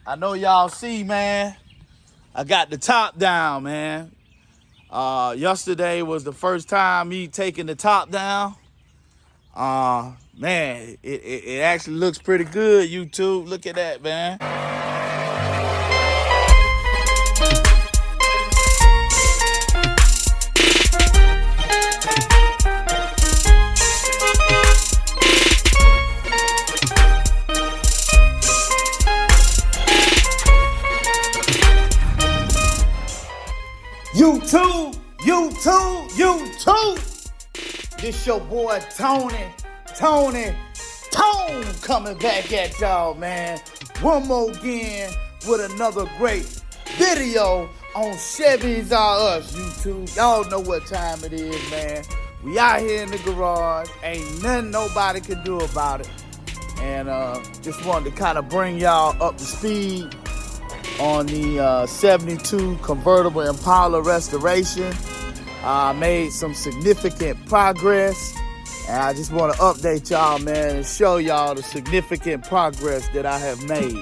I know y'all see, man. I got the top down, man. Yesterday was the first time me taking the top down. Man, it actually looks pretty good, YouTube. Look at that, man. YouTube. This your boy Tone coming back at y'all, man. One more again with another great video on Chevy's Are Us, YouTube. Y'all know what time it is, man. We out here in the garage. Ain't nothing nobody can do about it. And just wanted to kind of bring y'all up to speed on the 72 convertible Impala restoration. Made some significant progress, and I just want to update y'all, man, and show y'all the significant progress that I have made.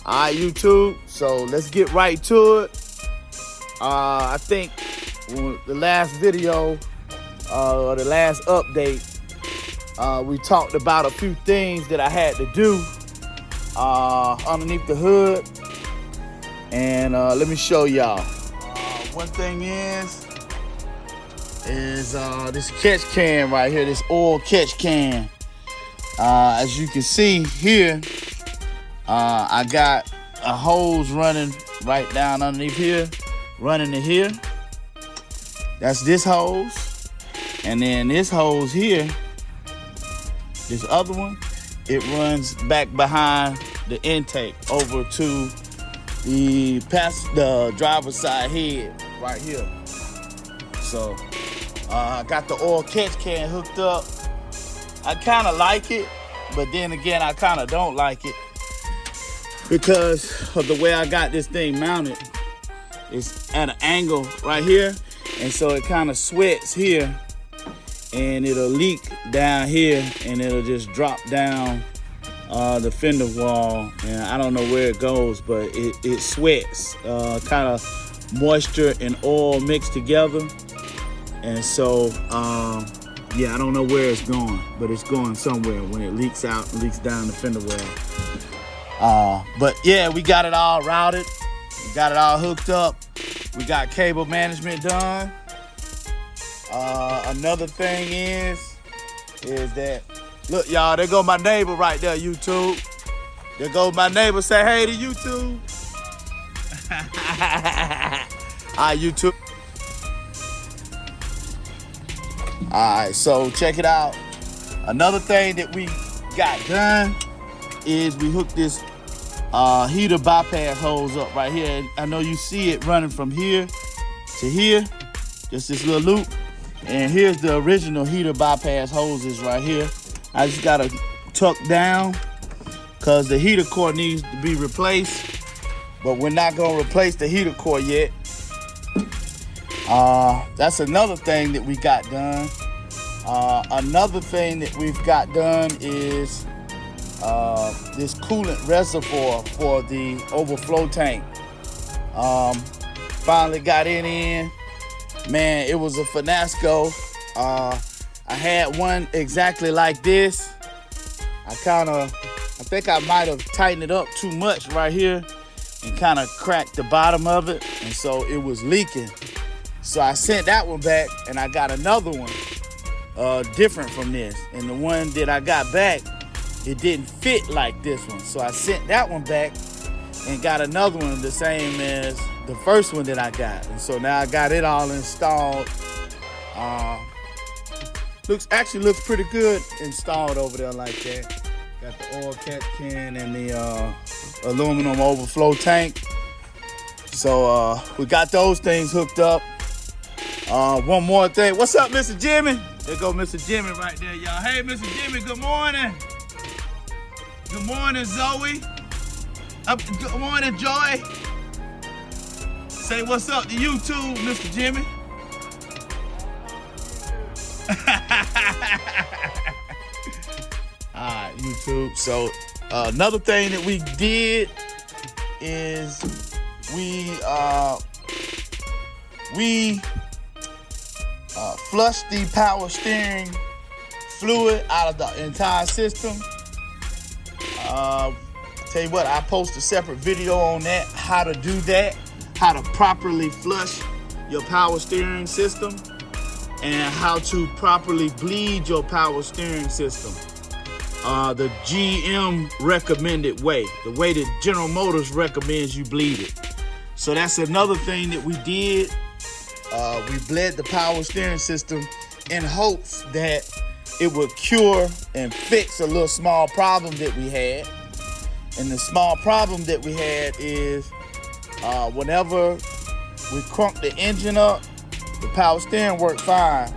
All right, YouTube, so let's get right to it. I think the last video, or the last update, we talked about a few things that I had to do underneath the hood. And let me show y'all. One thing is this catch can right here, this oil catch can. As you can see here, I got a hose running right down underneath here, running to here. That's this hose. And then this hose here, this other one, it runs back behind the intake over to the driver's side head right here. So I got the oil catch can hooked up. I kind of like it, but then again, I kind of don't like it because of the way I got this thing mounted. It's at an angle right here, and so it kind of sweats here, and it'll leak down here, and it'll just drop down the fender wall, and I don't know where it goes, but it sweats, kind of moisture and oil mixed together. And so, yeah, I don't know where it's going, but it's going somewhere when it leaks out and leaks down the fender well. But yeah, we got it all routed. We got it all hooked up. We got cable management done. Another thing is that, look, y'all, there go my neighbor right there, YouTube. There goes my neighbor. Say hey to YouTube. All right, YouTube. All right, so check it out. Another thing that we got done is we hooked this heater bypass hose up right here. I know you see it running from here to here, just this little loop. And here's the original heater bypass hoses right here. I just gotta tuck down because the heater core needs to be replaced, but we're not gonna replace the heater core yet. That's another thing that we got done. Another thing that we've got done is this coolant reservoir for the overflow tank. Finally got it in. Man, it was a fiasco. I had one exactly like this. I think I might have tightened it up too much right here and kind of cracked the bottom of it, and so it was leaking. So I sent that one back, and I got another one different from this. And the one that I got back, it didn't fit like this one. So I sent that one back and got another one the same as the first one that I got. And so now I got it all installed. Actually looks pretty good installed over there like that. Got the oil catch can and the aluminum overflow tank. So we got those things hooked up. One more thing. What's up, Mr. Jimmy? There go Mr. Jimmy right there, y'all. Hey, Mr. Jimmy, good morning. Good morning, Zoe. Good morning, Joy. Say what's up to YouTube, Mr. Jimmy. All right, YouTube. So another thing that we did is we flush the power steering fluid out of the entire system. Tell you what, I post a separate video on that, how to do that, how to properly flush your power steering system, and how to properly bleed your power steering system. The GM recommended way, the way that General Motors recommends you bleed it. So that's another thing that we did. We bled the power steering system in hopes that it would cure and fix a little small problem that we had. And the small problem that we had is whenever we cranked the engine up, the power steering worked fine,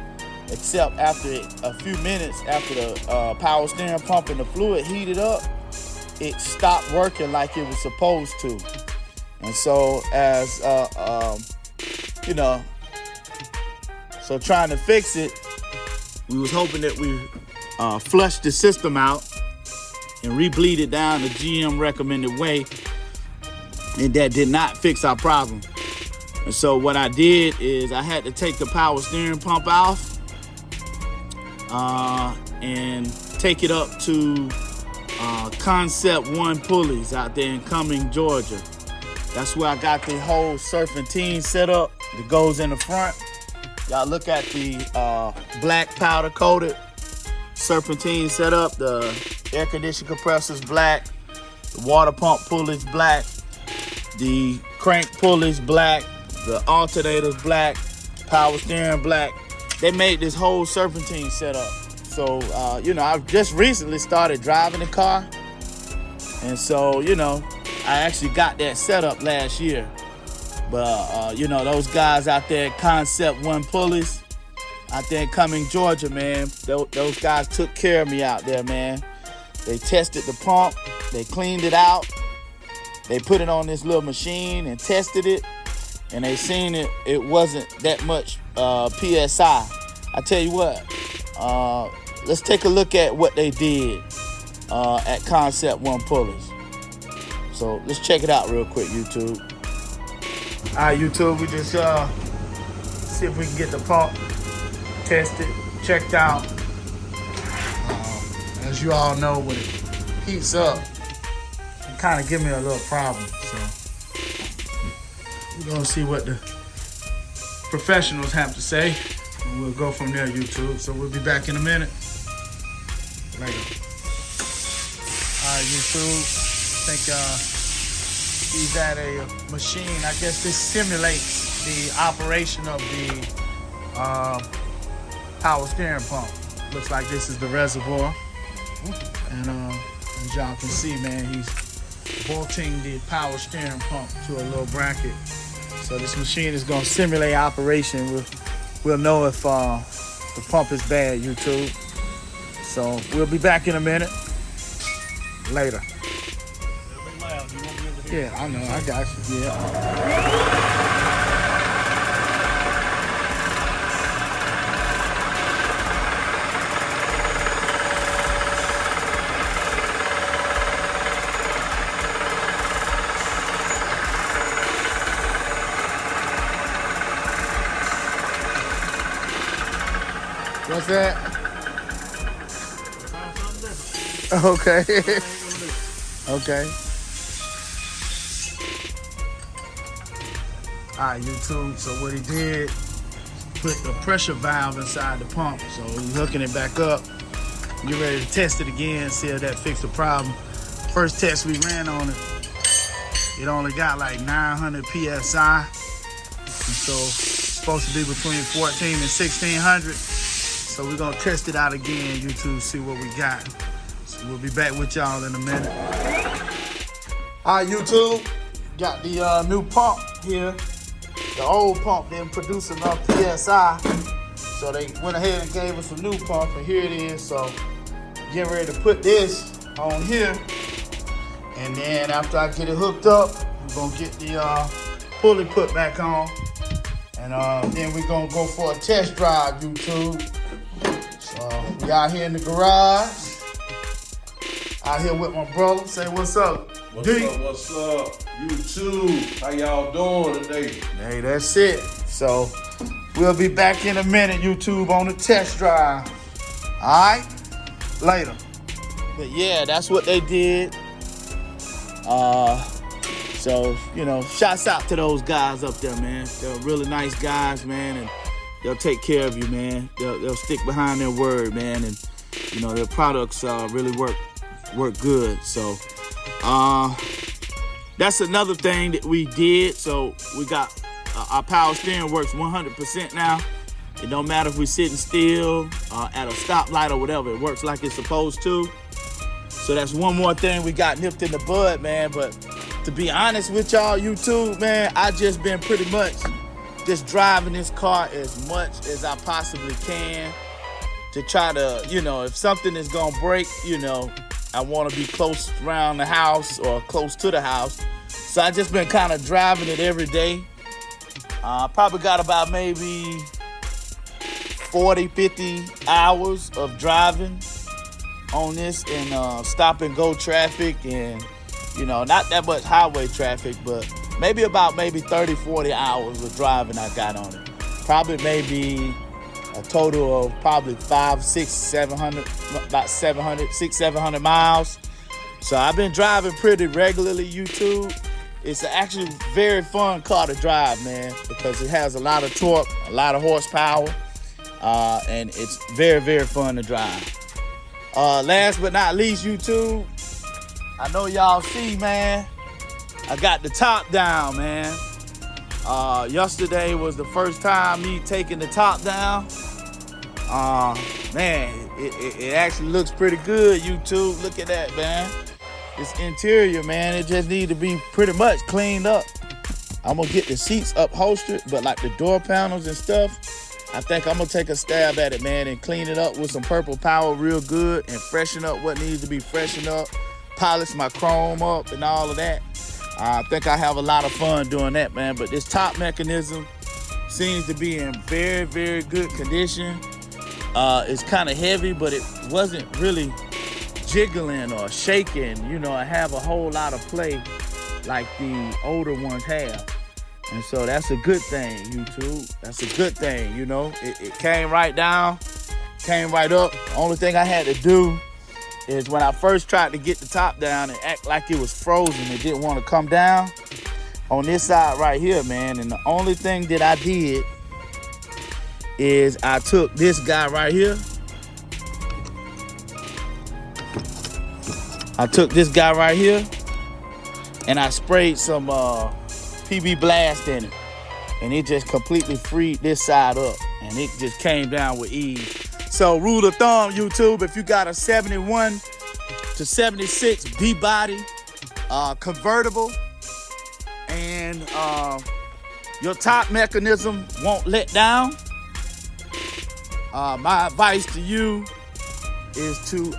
except after a few minutes after the power steering pump and the fluid heated up, it stopped working like it was supposed to. And so as, so trying to fix it, we was hoping that we flushed the system out and re-bleed it down the GM recommended way, and that did not fix our problem. And so what I did is I had to take the power steering pump off and take it up to Concept 1 pulleys out there in Cumming, Georgia. That's where I got the whole serpentine set up that goes in the front. Y'all look at the black powder coated serpentine setup. The air conditioner compressor's black, the water pump pulley's black, the crank pulley's black, the alternator's black, power steering black. They made this whole serpentine setup. So, I've just recently started driving the car. And so, I actually got that set up last year. But, those guys out there at Concept 1 Pulleys, out there in Cumming, Georgia, man, those guys took care of me out there, man. They tested the pump, they cleaned it out, they put it on this little machine and tested it, and they seen it wasn't that much PSI. I tell you what, let's take a look at what they did at Concept 1 Pulleys. So let's check it out real quick, YouTube. All right, YouTube, we just see if we can get the pump tested, checked out. As you all know, when it heats up, it kind of give me a little problem. So we're gonna see what the professionals have to say, and we'll go from there, YouTube. So we'll be back in a minute. Later. All right, YouTube. I think he's at a machine. I guess this simulates the operation of the power steering pump. Looks like this is the reservoir. And as y'all can see, man, he's bolting the power steering pump to a little bracket. So this machine is gonna simulate operation. We'll know if the pump is bad, YouTube. So we'll be back in a minute. Later. Yeah, I know, I got you, yeah. What's that? Okay. Okay. All right, YouTube. So what he did, put the pressure valve inside the pump. So he's hooking it back up. Get ready to test it again, see if that fixed the problem. First test we ran on it, it only got like 900 PSI. And so it's supposed to be between 14 and 1600. So we're gonna test it out again, YouTube, see what we got. So we'll be back with y'all in a minute. All right, YouTube, got the new pump here. The old pump didn't produce enough PSI, so they went ahead and gave us a new pump, and here it is. So getting ready to put this on here, and then after I get it hooked up, we're gonna get the pulley put back on, and then we're gonna go for a test drive, YouTube. So we out here in the garage, out here with my brother. Say what's up. What's up, YouTube? How y'all doing today? Hey, that's it. So we'll be back in a minute, YouTube, on the test drive. All right, later. But yeah, that's what they did. So, you know, shouts out to those guys up there, man. They're really nice guys, man, and they'll take care of you, man. They'll stick behind their word, man, and you know their products really work good. So that's another thing that we did. So we got our power steering works 100% now. It don't matter if we're sitting still at a stoplight or whatever. It works like it's supposed to. So that's one more thing we got nipped in the bud, man. But to be honest with y'all, YouTube, man, I just been pretty much just driving this car as much as I possibly can to try to, you know, if something is gonna break, you know, I want to be close around the house or close to the house. So I just been kind of driving it every day. Probably got about maybe 40, 50 hours of driving on this and stop and go traffic and, you know, not that much highway traffic, but maybe 30, 40 hours of driving I got on it. Probably maybe a total of probably 700 miles. So I've been driving pretty regularly, YouTube. It's actually a very fun car to drive, man, because it has a lot of torque, a lot of horsepower, and it's very, very fun to drive. Last but not least, YouTube, I know y'all see, man, I got the top down, man. Yesterday was the first time me taking the top down. Man, it actually looks pretty good, YouTube. Look at that, man. This interior, man, it just need to be pretty much cleaned up. I'm gonna get the seats upholstered, but like the door panels and stuff, I think I'm gonna take a stab at it, man, and clean it up with some purple power real good and freshen up what needs to be freshened up, polish my chrome up and all of that. I think I have a lot of fun doing that, man. But this top mechanism seems to be in very, very good condition. It's kind of heavy, but it wasn't really jiggling or shaking. You know, I have a whole lot of play like the older ones have. And so that's a good thing, YouTube. That's a good thing, you know. It came right down, came right up. Only thing I had to do is when I first tried to get the top down and act like it was frozen, it didn't want to come down on this side right here, man. And the only thing that I did is I took this guy right here. And I sprayed some PB Blast in it. And it just completely freed this side up. And it just came down with ease. So rule of thumb, YouTube, if you got a 71 to 76 B-body convertible and your top mechanism won't let down, my advice to you is to,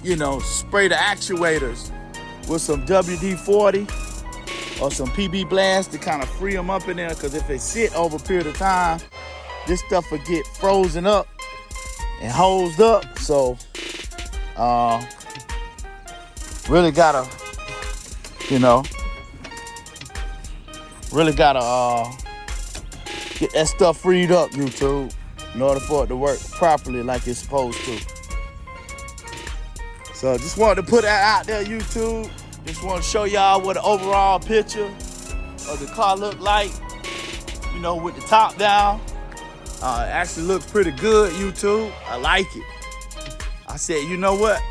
you know, spray the actuators with some WD-40 or some PB Blast to kind of free them up in there, because if they sit over a period of time, this stuff will get frozen up and hosed up. So really gotta, you know, get that stuff freed up, YouTube, in order for it to work properly like it's supposed to. So just wanted to put that out there, YouTube. Just want to show y'all what the overall picture of the car look like, you know, with the top down. It actually looks pretty good, YouTube. I like it. I said, you know what?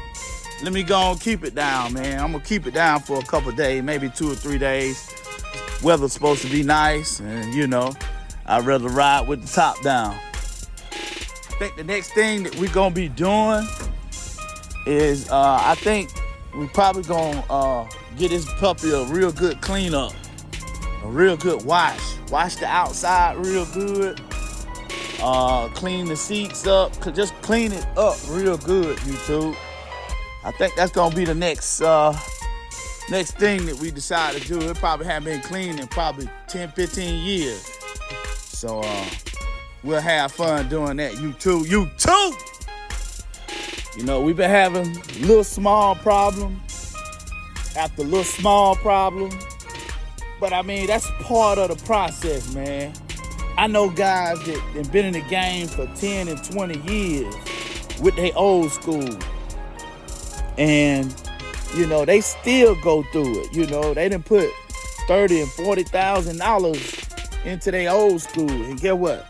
Let me go and keep it down, man. I'm gonna keep it down for a couple days, maybe 2 or 3 days. Weather's supposed to be nice, and you know, I'd rather ride with the top down. I think the next thing that we're gonna be doing is, I think we're probably gonna get this puppy a real good cleanup, a real good wash. Wash the outside real good. Clean the seats up, just clean it up real good, YouTube. I think that's gonna be the next thing that we decide to do. It probably haven't been cleaned in probably 10, 15 years. So we'll have fun doing that, YouTube. You know, we've been having little small problems after a little small problem. But I mean, that's part of the process, man. I know guys that have been in the game for 10 and 20 years with their old school. And, you know, they still go through it. You know, they done put $30,000 and $40,000 into their old school. And get what?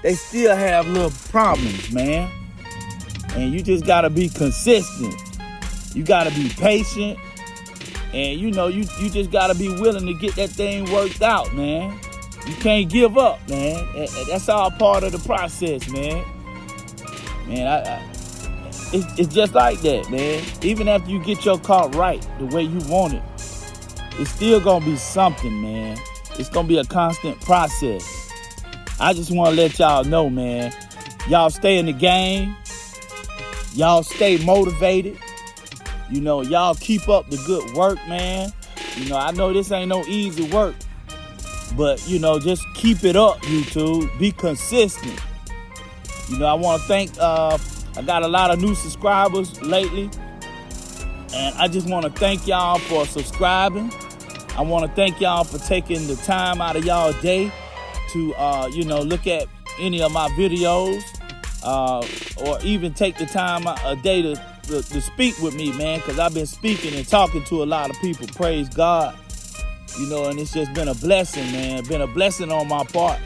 They still have little problems, man. And you just gotta be consistent. You gotta be patient. And you know, you just gotta be willing to get that thing worked out, man. You can't give up, man. That's all part of the process, man. Man, it's just like that, man. Even after you get your car right the way you want it, it's still gonna be something, man. It's gonna be a constant process. I just wanna let y'all know, man. Y'all stay in the game. Y'all stay motivated. You know, y'all keep up the good work, man. You know, I know this ain't no easy work, but, you know, just keep it up, YouTube. Be consistent. You know, I want to thank, I got a lot of new subscribers lately, and I just want to thank y'all for subscribing. I want to thank y'all for taking the time out of y'all day to, you know, look at any of my videos, or even take the time a day to speak with me, man, because I've been speaking and talking to a lot of people. Praise God. You know, and it's just been a blessing, man. Been a blessing on my part.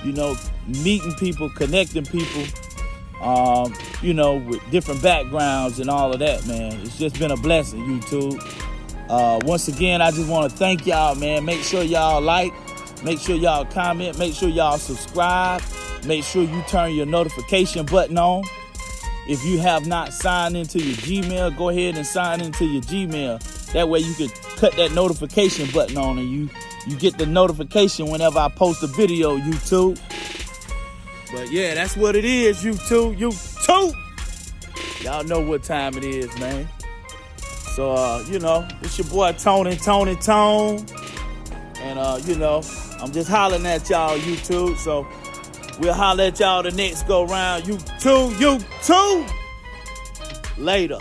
You know, meeting people, connecting people, you know, with different backgrounds and all of that, man. It's just been a blessing, YouTube. Once again, I just want to thank y'all, man. Make sure y'all like, make sure y'all comment, make sure y'all subscribe, make sure you turn your notification button on. If you have not signed into your Gmail, go ahead and sign into your Gmail. That way you can cut that notification button on and you get the notification whenever I post a video, YouTube. But yeah, that's what it is, YouTube. Y'all know what time it is, man. So, you know, it's your boy Tony. And, you know, I'm just hollering at y'all, YouTube. So we'll holler at y'all the next go round. YouTube. Later.